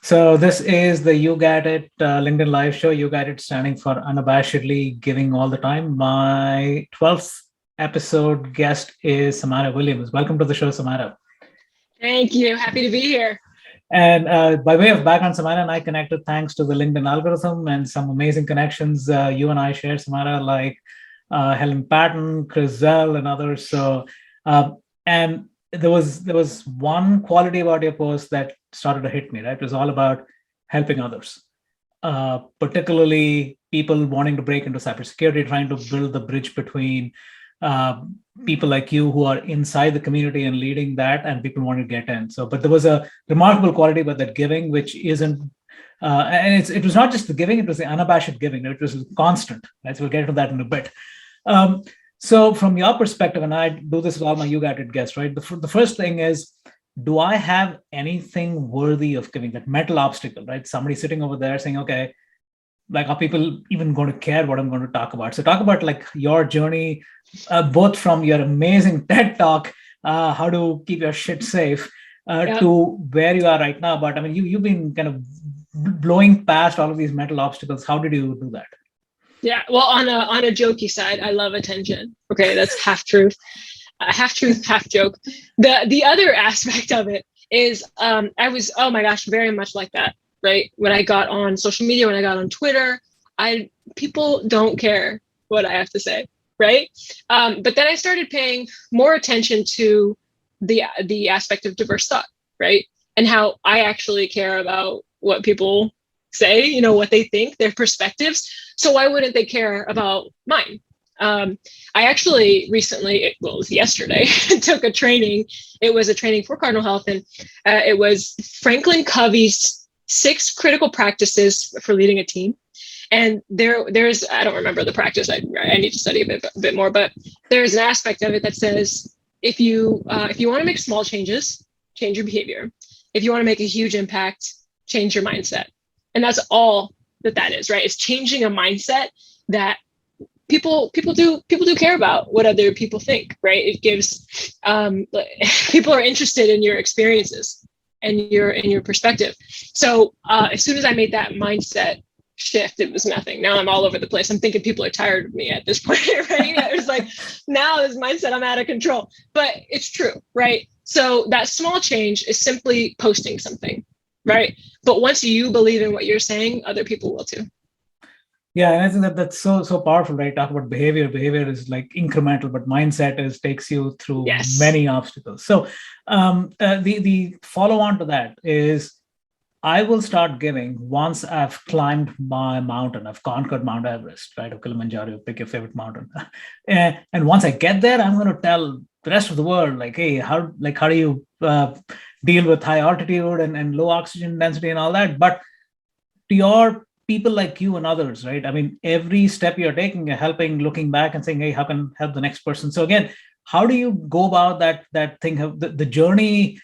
So this is the You Get It LinkedIn Live show. You Get It standing for unabashedly giving all the time. My 12th episode guest is Samara Williams. Welcome to the show, Samara. Thank you. Happy to be here. And by way of background, Samara and I connected thanks to the LinkedIn algorithm and some amazing connections you and I shared, Samara, like Helen Patton, Chris Zell, and others. So, and there was one quality about your post that started to hit me. Right, it was all about helping others, particularly people wanting to break into cybersecurity, trying to build the bridge between uh, people like you who are inside the community and leading that, and people want to get in. So, but there was a remarkable quality about that giving, which isn't. It was not just the giving; it was the unabashed giving. It was constant. Right, so we'll get into that in a bit. Um, so, from your perspective, and I do this with all my You Got It guests, right? The first thing is, do I have anything worthy of giving? That mental obstacle, right? Somebody sitting over there saying, okay, like, are people even going to care what I'm going to talk about? So talk about like your journey, both from your amazing TED talk, how to keep your shit safe, Yep. to where you are right now. But I mean, you've been kind of blowing past all of these mental obstacles. How did you do that? Yeah. Well, on a jokey side, I love attention. Okay, that's half truth, half joke. The other aspect of it is I was, oh my gosh, very much like that. Right. When I got on social media, when I got on Twitter, I people don't care what I have to say. Right. But then I started paying more attention to the aspect of diverse thought. Right. And how I actually care about what people say, what they think, their perspectives. So why wouldn't they care about mine? I actually recently, well, it was yesterday, took a training. It was a training for Cardinal Health, and it was Franklin Covey's 6 critical practices for leading a team. And there's, I don't remember the practice. I need to study a bit more, but there's an aspect of it that says if you want to make small changes, change your behavior. If you want to make a huge impact, change your mindset. And that's all that is, right? It's changing a mindset that people do care about what other people think, right? It gives people are interested in your experiences and your perspective. So as soon as I made that mindset shift, it was nothing. Now I'm all over the place. I'm thinking people are tired of me at this point, right? It was like, now this mindset, I'm out of control. But it's true, right? So that small change is simply posting something, right? But once you believe in what you're saying, other people will too. Yeah, and I think that's so powerful, right? Talk about behavior. Behavior is like incremental, but mindset is takes you through Yes. many obstacles. So the follow on to that is, I will start giving once I've climbed my mountain. I've conquered Mount Everest, right? Or Kilimanjaro, pick your favorite mountain. And once I get there, I'm going to tell the rest of the world, like, hey, how do you deal with high altitude and low oxygen density and all that? But to your people like you and others, right? I mean, every step you're taking, you're helping, looking back and saying, hey, how can I help the next person? So again, how do you go about that thing? The journey,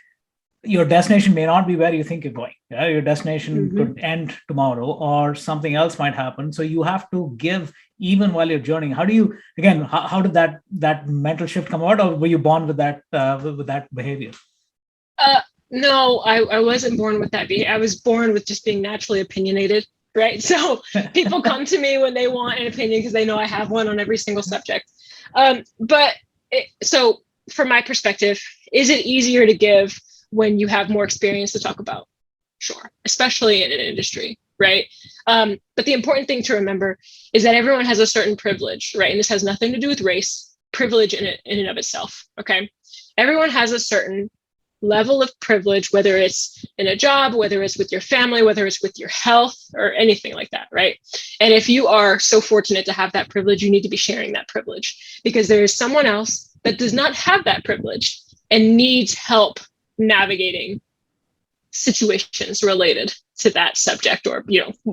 your destination may not be where you think you're going. Yeah? Your destination could end tomorrow or something else might happen. So you have to give even while you're journeying. How do you, again, how did that mental shift come out, or were you born with that behavior? No, I wasn't born with that behavior. I was born with just being naturally opinionated, right? So people come to me when they want an opinion because they know I have one on every single subject. So from my perspective, is it easier to give when you have more experience to talk about? Sure, especially in an industry, right? But the important thing to remember is that everyone has a certain privilege, right? And this has nothing to do with race, privilege in and of itself, okay? Everyone has a certain level of privilege, whether it's in a job, whether it's with your family, whether it's with your health or anything like that, right? And if you are so fortunate to have that privilege, you need to be sharing that privilege, because there is someone else that does not have that privilege and needs help navigating situations related to that subject or,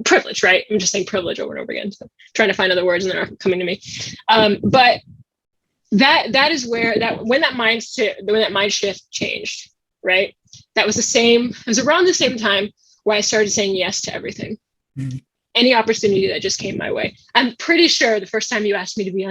privilege, right? I'm just saying privilege over and over again, so trying to find other words and they're not coming to me. But that is where when that mind shift changed, right? It was around the same time where I started saying yes to everything. Mm-hmm. Any opportunity that just came my way. I'm pretty sure the first time you asked me to be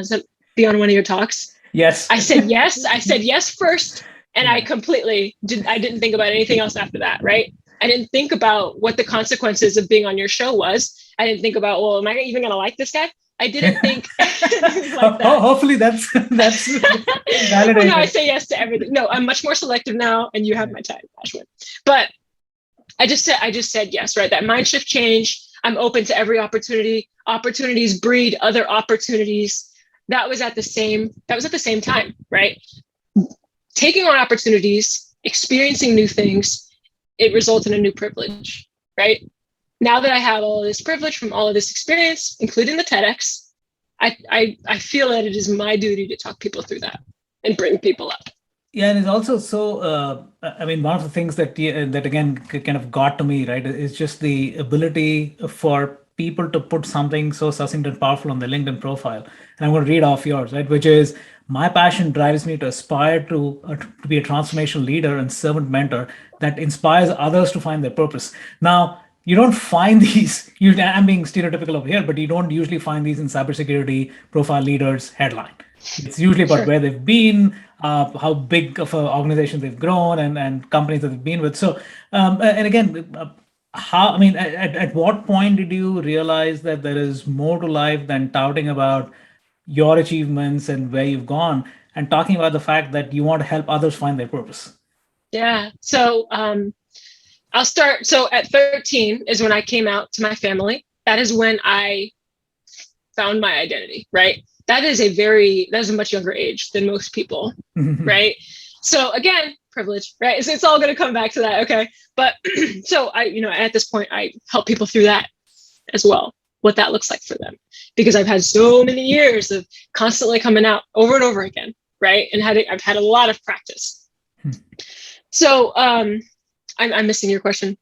on one of your talks, yes, I said yes. I said yes first, and I completely didn't think about anything else after that, right? I didn't think about what the consequences of being on your show was. I didn't think about, well, am I even going to like this guy? I didn't think things like that. Hopefully that's Well, no, I validated. say yes to everything. No, I'm much more selective now, and you have my time, Ashwin. But I just said yes, right? That mind shift change. I'm open to every opportunity. Opportunities breed other opportunities. That was at the same time, right? Taking on opportunities, experiencing new things, it results in a new privilege, right? Now that I have all of this privilege from all of this experience, including the TEDx, I feel that it is my duty to talk people through that and bring people up. Yeah, and it's also so. I mean, one of the things that again kind of got to me, right, is just the ability for people to put something so succinct and powerful on the LinkedIn profile. And I'm going to read off yours, right, which is my passion drives me to aspire to be a transformational leader and servant mentor that inspires others to find their purpose. Now, you don't find these. I'm being stereotypical over here, but you don't usually find these in cybersecurity profile leaders headline. It's usually about Sure. where they've been, how big of an organization they've grown, and companies that they've been with. So, and again, how, I mean, at what point did you realize that there is more to life than touting about your achievements and where you've gone and talking about the fact that you want to help others find their purpose? Yeah. So I'll start. So at 13 is when I came out to my family. That is when I found my identity, right? That is a much younger age than most people, right? So again, privilege, right? It's all going to come back to that. Okay. But so at this point, I help people through that as well, what that looks like for them, because I've had so many years of constantly coming out over and over again, right? And I've had a lot of practice. So I'm missing your question.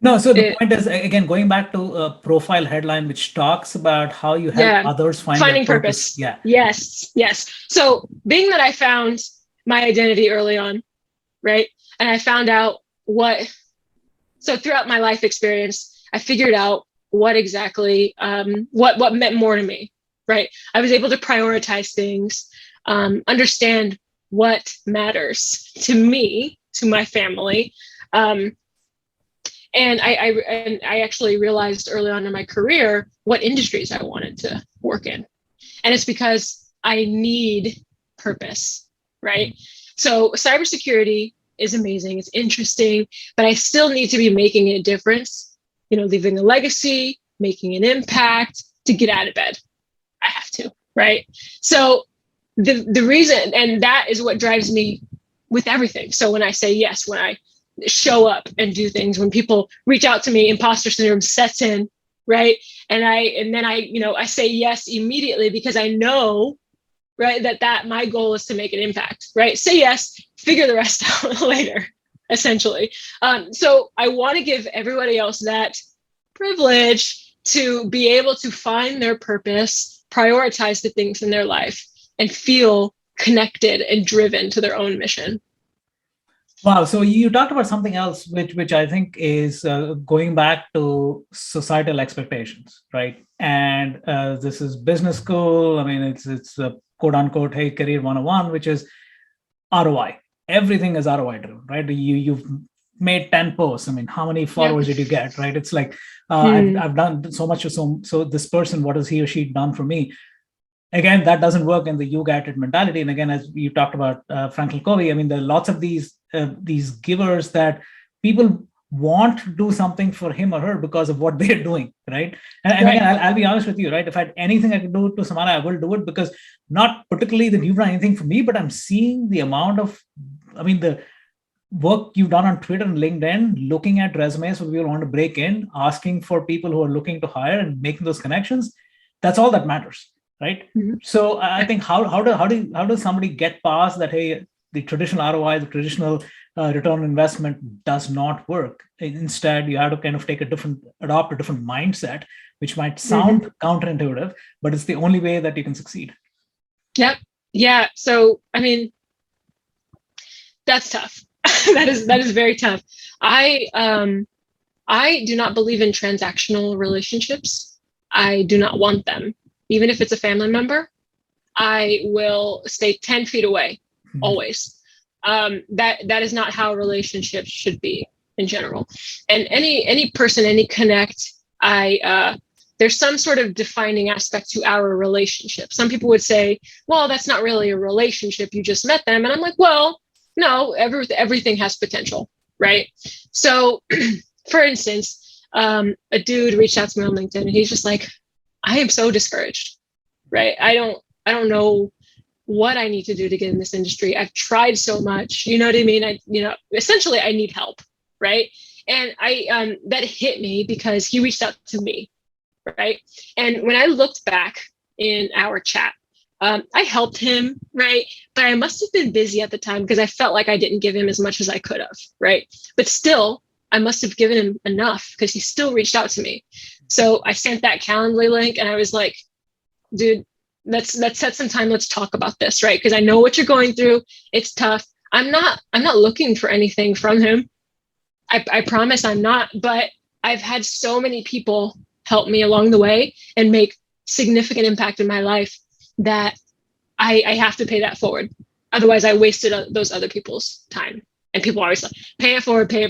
No, so the point is, again, going back to a profile headline, which talks about how you help others find their finding purpose. purpose. Yeah. Yes. So being that I found my identity early on, right? And I found out so throughout my life experience, I figured out what exactly, what meant more to me, right? I was able to prioritize things, understand what matters to me, to my family. And I actually realized early on in my career what industries I wanted to work in. And it's because I need purpose, right? So cybersecurity is amazing. It's interesting, but I still need to be making a difference, leaving a legacy, making an impact to get out of bed. I have to, right? So the reason, and that is what drives me with everything. So when I say yes, when I show up and do things, when people reach out to me, imposter syndrome sets in, right? And then I say yes immediately because I know, right, that my goal is to make an impact, right? Say yes, figure the rest out later, essentially. So I want to give everybody else that privilege to be able to find their purpose, prioritize the things in their life, and feel connected and driven to their own mission. Wow. So you talked about something else, which I think is going back to societal expectations, right? And this is business school. I mean, it's a quote unquote, hey, career 101, which is ROI. Everything is ROI driven, right? You've made 10 posts. I mean, how many followers did you get, right? It's like I've done so much. So this person, what has he or she done for me? Again, that doesn't work in the you get it mentality. And again, as you talked about Franklin Covey, I mean, there are lots of these givers that people want to do something for him or her because of what they're doing, right? And again, I'll be honest with you, right? If I had anything I could do to Samara, I will do it, because not particularly that you've done anything for me, but I'm seeing the amount of, the work you've done on Twitter and LinkedIn, looking at resumes where people want to break in, asking for people who are looking to hire and making those connections. That's all that matters. Right. So I think how does somebody get past that? Hey, the traditional ROI, the traditional return on investment does not work. Instead, you have to kind of adopt a different mindset, which might sound counterintuitive, but it's the only way that you can succeed. Yep. Yeah. So I mean, that's tough. that is very tough. I do not believe in transactional relationships. I do not want them. Even if it's a family member, I will stay 10 feet away, always. That is not how relationships should be. in general. And any person, any connect, there's some sort of defining aspect to our relationship. Some people would say, well, that's not really a relationship. You just met them. And I'm like, well, no, everything has potential, right? So for instance, a dude reached out to me on LinkedIn and he's just like, I am so discouraged, right? I don't know what I need to do to get in this industry. I've tried so much, you know what I mean? Essentially I need help, right? And that hit me because he reached out to me, right? And when I looked back in our chat, I helped him, right? But I must have been busy at the time because I felt like I didn't give him as much as I could have, right? But still, I must have given him enough because he still reached out to me. So I sent that Calendly link and I was like, dude, let's set some time. Let's talk about this, right? Because I know what you're going through. It's tough. I'm not looking for anything from him. I promise I'm not, but I've had so many people help me along the way and make significant impact in my life that I have to pay that forward. Otherwise, I wasted those other people's time. And people are always like, pay it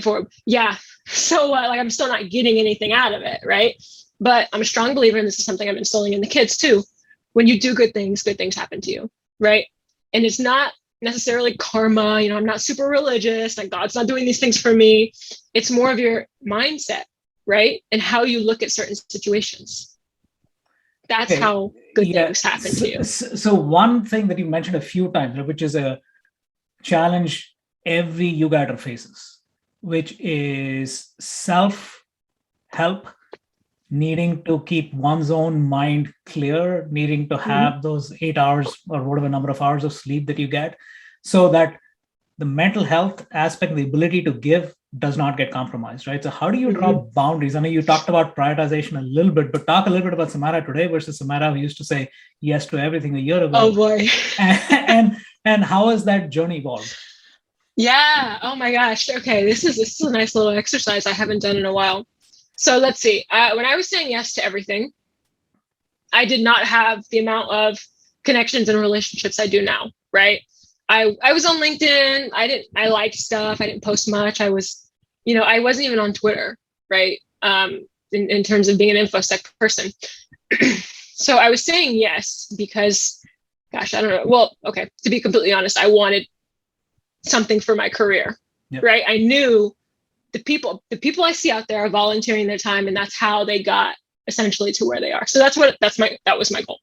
forward. Yeah. So like, I'm still not getting anything out of it, right? But I'm a strong believer, and this is something I'm instilling in the kids too. When you do good things happen to you, right? And it's not necessarily karma. I'm not super religious. Like God's not doing these things for me. It's more of your mindset, right? And how you look at certain situations. That's how good things happen to you. So one thing that you mentioned a few times, which is a challenge every yogator faces, which is self-help, needing to keep one's own mind clear, needing to have those 8 hours or whatever number of hours of sleep that you get, so that the mental health aspect, the ability to give, does not get compromised, right? So how do you draw boundaries? I know you talked about prioritization a little bit, but talk a little bit about Samara today versus Samara who used to say yes to everything a year ago. Oh boy. and how has that journey evolved? Yeah. Oh my gosh. Okay. This is a nice little exercise I haven't done in a while. So let's see. When I was saying yes to everything, I did not have the amount of connections and relationships I do now, right? I was on LinkedIn. I liked stuff. I didn't post much. I wasn't even on Twitter, right? In terms of being an InfoSec person. So I was saying yes because, gosh, I don't know. Well, okay. To be completely honest, I wanted something for my career, right? I knew the people I see out there are volunteering their time, and that's how they got essentially to where they are. So that was my goal.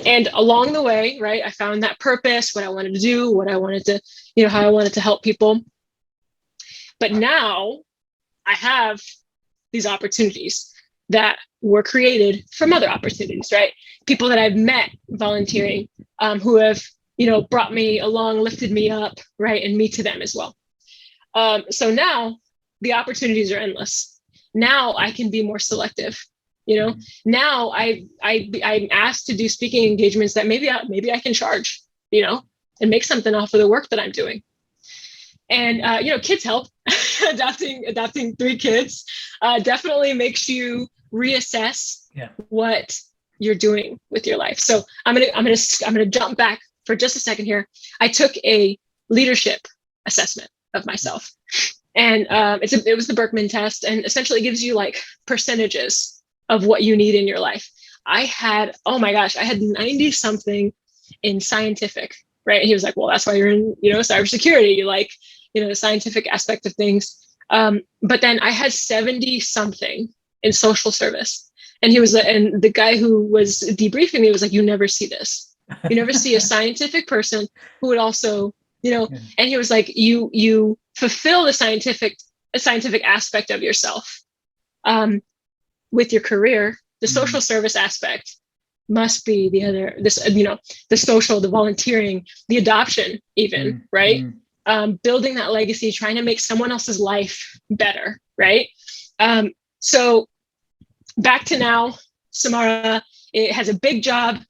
And along the way, right, I found that purpose, what I wanted to do, what I wanted to, how I wanted to help people. But now I have these opportunities that were created from other opportunities, right? People that I've met volunteering, who have, brought me along, lifted me up, right? And me to them as well. So now the opportunities are endless. Now I can be more selective. Now I'm asked to do speaking engagements that maybe I can charge, and make something off of the work that I'm doing. And kids help. adopting 3 kids definitely makes you reassess what you're doing with your life. So I'm gonna jump back for just a second here. I took a leadership assessment of myself, and it was the Berkman test, and essentially gives you like percentages of what you need in your life. I had 90 something in scientific, right? And he was like, well, that's why you're in, cybersecurity. You like, the scientific aspect of things. But then I had 70 something in social service. And and the guy who was debriefing me was like, you never see this. You never see a scientific person who would also, and he was like, you fulfill the scientific aspect of yourself. With your career, the social service aspect must be the social, the volunteering, the adoption even, right? Building that legacy, trying to make someone else's life better, right? So back to now, Samara has a big job,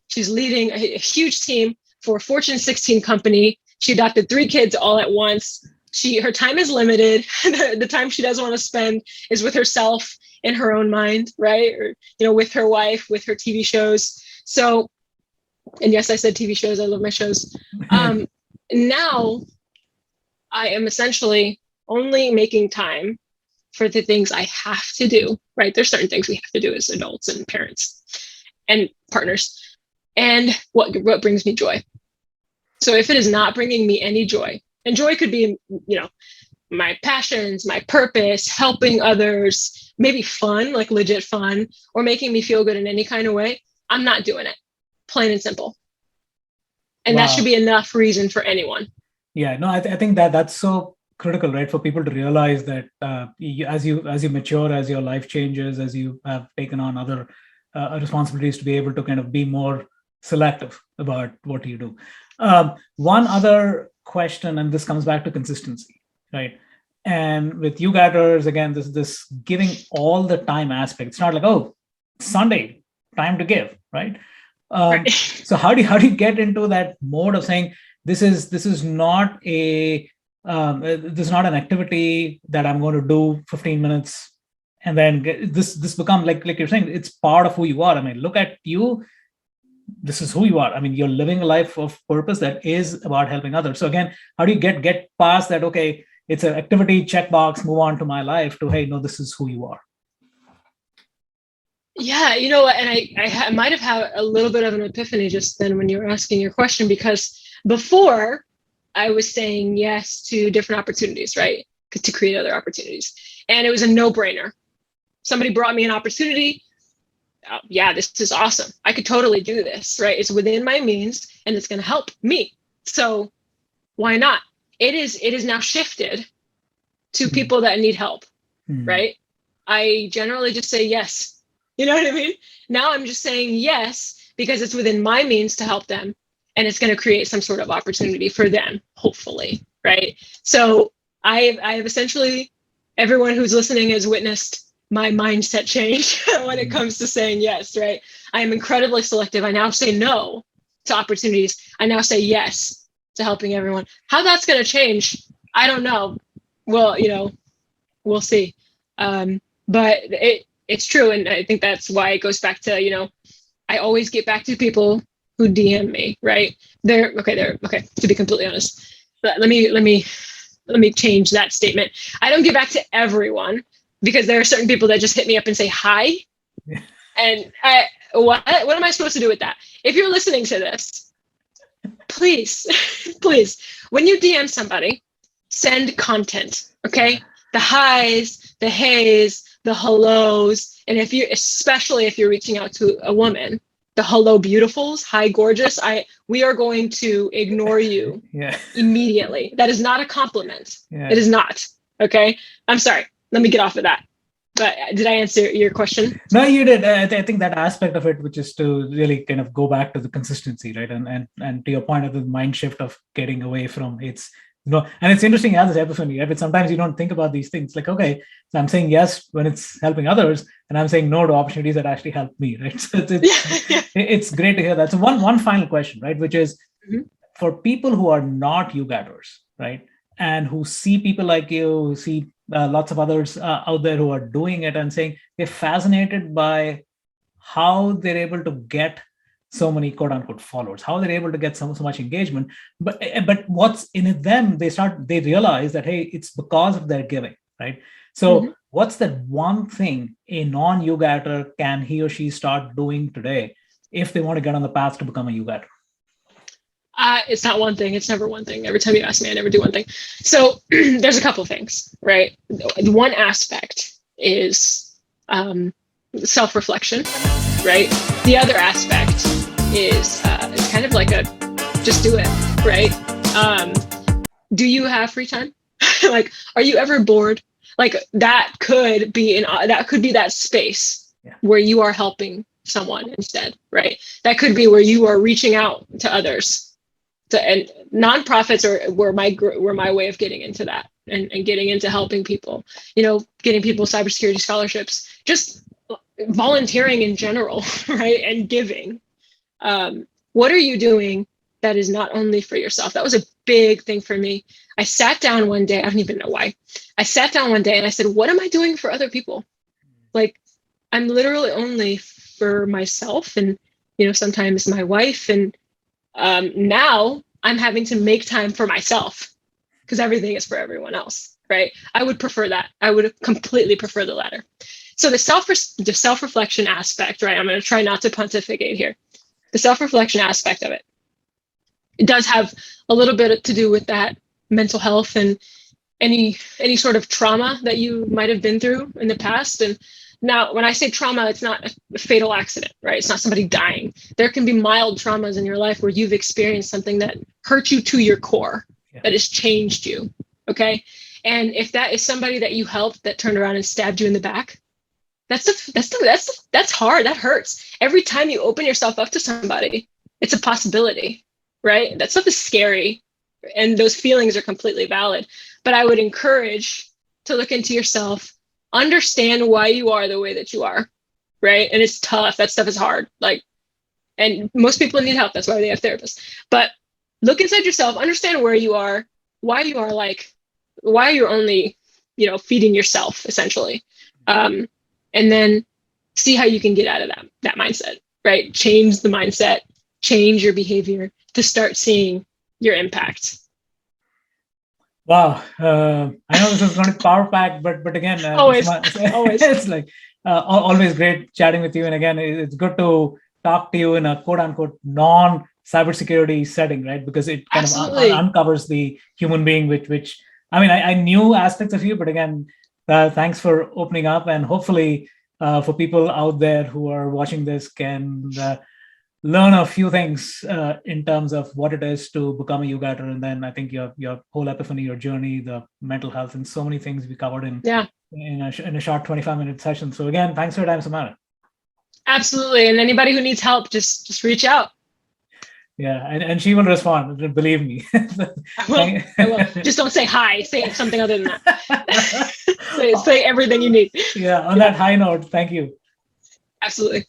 she's leading a huge team for a Fortune 16 company. She adopted 3 kids all at once. Her time is limited. The time she does want to spend is with herself in her own mind, right? Or, with her wife, with her TV shows. So, and yes, I said TV shows. I love my shows. Now I am essentially only making time for the things I have to do, right? There's certain things we have to do as adults and parents and partners, and what brings me joy. So if it is not bringing me any joy, and joy could be, my passions, my purpose, helping others, maybe fun, like legit fun, or making me feel good in any kind of way, I'm not doing it. Plain and simple. And that should be enough reason for anyone. Yeah, no, I think that's so critical, right? For people to realize that as you mature, as your life changes, as you have taken on other responsibilities, to be able to kind of be more selective about what you do. One other question, and this comes back to consistency, right? And with you gatherers, again, this giving all the time aspect. It's not like, oh, Sunday, time to give, right? Right. So how do you get into that mode of saying this is not a this is not an activity that I'm going to do 15 minutes and then this become like you're saying, it's part of who you are. I mean, look at you. This is who you are. I mean, you're living a life of purpose that is about helping others. So again, how do you get past that? Okay, it's an activity checkbox, move on to my life, to, hey, no, this is who you are. Yeah, you know what? And I might have had a little bit of an epiphany just then when you were asking your question, because before I was saying yes to different opportunities, right? To create other opportunities. And it was a no-brainer. Somebody brought me an opportunity. Oh, yeah, this is awesome. I could totally do this, right? It's within my means and it's going to help me. So why not? It is now shifted to people that need help, right? I generally just say yes. You know what I mean? Now I'm just saying yes because it's within my means to help them, and it's going to create some sort of opportunity for them, hopefully, right? So I have essentially, everyone who's listening has witnessed my mindset change when it comes to saying yes, right? I am incredibly selective. I now say no to opportunities. I now say yes to helping everyone. How that's going to change, I don't know. Well, we'll see. But it's true. And I think that's why it goes back to, I always get back to people who DM me, right? They're okay. To be completely honest, but let me change that statement. I don't get back to everyone because there are certain people that just hit me up and say hi. Yeah. And what am I supposed to do with that? If you're listening to this, please, when you DM somebody, send content, okay? The highs, the hays, the hellos, and especially if you're reaching out to a woman, the hello beautifuls, hi gorgeous, we are going to ignore you immediately. That is not a compliment. Yeah. It is not. Okay. I'm sorry. Let me get off of that. But did I answer your question? No, you did. I think that aspect of it, which is to really kind of go back to the consistency, right? And to your point of the mind shift of getting away from and it's interesting as this epiphany, right? But sometimes you don't think about these things. Like, okay, so I'm saying yes when it's helping others, and I'm saying no to opportunities that actually help me, right? So it's great to hear that. So one final question, right? Which is for people who are not you-gatherers, right? And who see people like you, who see lots of others out there who are doing it and saying they're fascinated by how they're able to get so many quote unquote followers, how they're able to get so much engagement, but what's in it them, they realize that, hey, it's because of their giving, right? So what's that one thing a non-you-gatherer can he or she start doing today if they want to get on the path to become a you-gatherer? It's not one thing. It's never one thing. Every time you ask me, I never do one thing. So there's a couple of things, right? One aspect is self-reflection, right? The other aspect is it's kind of like just do it, right? Do you have free time? Like, are you ever bored? Like that could be that space where you are helping someone instead, right? That could be where you are reaching out to others. And nonprofits were my way of getting into that and getting into helping people, getting people cybersecurity scholarships, just volunteering in general, right? And giving. What are you doing that is not only for yourself? That was a big thing for me. I sat down one day, I don't even know why. I sat down one day and I said, what am I doing for other people? Like, I'm literally only for myself and, sometimes my wife. And now I'm having to make time for myself because everything is for everyone else. right? I would prefer that. I would completely prefer the latter. So the self-reflection aspect, right? I'm going to try not to pontificate here. The self-reflection aspect of it does have a little bit to do with that mental health and any sort of trauma that you might have been through in the past. And now, when I say trauma, it's not a fatal accident, right? It's not somebody dying. There can be mild traumas in your life where you've experienced something that hurt you to your core, that has changed you, okay? And if that is somebody that you helped that turned around and stabbed you in the back, that's hard. That hurts. Every time you open yourself up to somebody, it's a possibility, right? That stuff is scary, and those feelings are completely valid. But I would encourage to look into yourself, understand why you are the way that you are, right? And it's tough. That stuff is hard. And most people need help. That's why they have therapists. But look inside yourself, understand where you are, why you're only, feeding yourself essentially. And then see how you can get out of that mindset, right? Change the mindset, change your behavior to start seeing your impact. Wow. I know this is going to be power pack, but again, always. It's like always great chatting with you. And again, it's good to talk to you in a quote unquote non-cybersecurity setting, right? Because it kind of uncovers the human being, which I mean, I knew aspects of you, but again, thanks for opening up, and hopefully for people out there who are watching this can learn a few things in terms of what it is to become a yogator. And then I think your whole epiphany, your journey, the mental health, and so many things we covered in a short 25-minute session. So again, thanks for your time, Samara. Absolutely. And anybody who needs help, just reach out. Yeah, and she will respond, believe me. I will. Just don't say hi. Say something other than that. say everything you need. Yeah, on that high note, thank you. Absolutely.